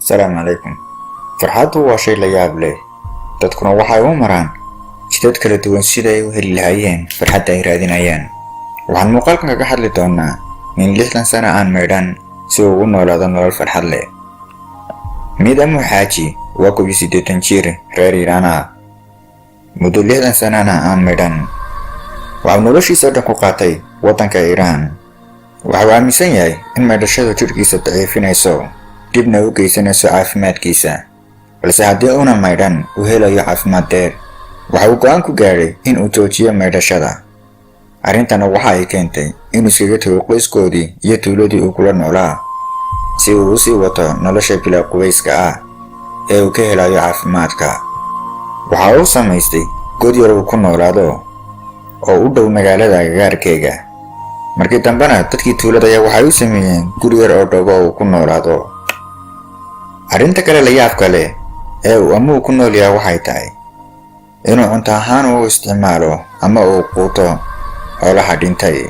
السلام عليكم. farxaddu waa shay la yaab leh, dadkuna waxay u maraan jidad kala duwan sida ay u heli lahaayeen farxadda ay raadinayaan. Waxaan muuqaalkan kaga hadli doonaa in 60 sano aan meedhan si uu u noolaado nolol farxad leh. Mid Amu Xaaji waa 80 jir reer Iiraan ah. Muddo 60 sanana aan meedhan. Waxaa noloshiisa dhan ku qaatay waddanka Iiraan. Waxa uu aaminsan yahay in meedhashadu jirkiisa daciifinayso, dibna u geysanayso caafimaadkiisa. balse haddii una meedhan uu helayo caafimaad dheer. Waxa uu go'aan ku gaadhay in uu joojiyo meedhashada. Arrintana waxa ay keentay inuu iskaga tago qoyskoodii iyo tuuladii uu kula noolaa si uu u sii wato nolosha bilaa qubayska ah ee uu ka helayo caafimaadka. Waxa uu samaystay god yar uu ku noolaado oo u dhow magaalada agagaarkeega. Markii dambena dadkii tuulada ayaa waxay u sameeyeen guri yar oo dhoobo uu ku noolaado. Arrinta kale la yaabka leh ee uu Amu ku nool yahay waxay tahay inuu cunto ahaan u isticmaalo ama uu quuto xoolaha dhintay.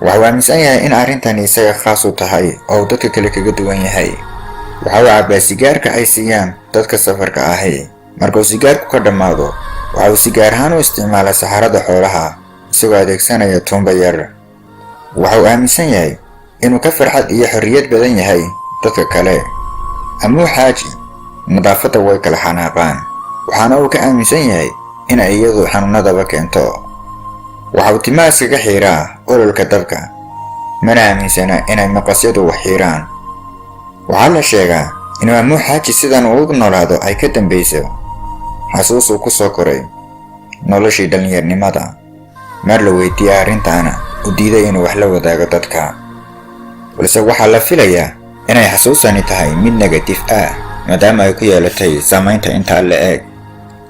Waxa uu aaminsan yahay in arrintani isaga khaas u tahay oo dadka kale kaga duwan yahay. Waxa uu cabbaa sigaarka ay siiyaan dadka safarka ahi. Marka uu sigaarku ka dhammaado, waxa uu sigaar ahaan u isticmaalaa saxarada xoolaha isagoo adeegsanaya tuumba yar. Waxa uu aaminsan yahay inuu ka farxad iyo xorriyad badan yahay dadka kale. Amu Xaaji nadaafadda way kala xanaaqaan, waxaana uu ka aaminsan yahay in ay iyadu xanuunadaba keento. Waxa uu timaha iskaga xiiraa ololka dabka, mana aaminsana inay maqasyadu wax xiiraan. Waxaa la sheegaa inuu Amu Xaaji sidan ugu noolaado ay ka dambayso xasuus uu ku soo koray noloshii dhallinyarnimada. Mar la weydiiyey arrintaana uu diiday inuu wax la wadaago dadka, balse waxaa la filayaa inay xasuusani tahay mid negatif ah maadaama ay ku yeelatay saamaynta intaa la eg.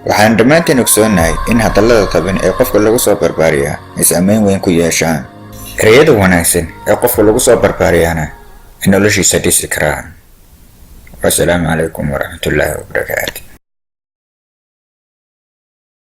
waxaan dhammaanteen ogsoonnahay in hadallada taban ee qofka lagu soo barbaariyaa ay saamayn weyn ku yeeshaan. ereyada wanaagsan ee qofka lagu soo barbaariyana ay noloshiisa dhisi karaan. Wassalaamu calaykum waraxmatullaahi wabarakaatu.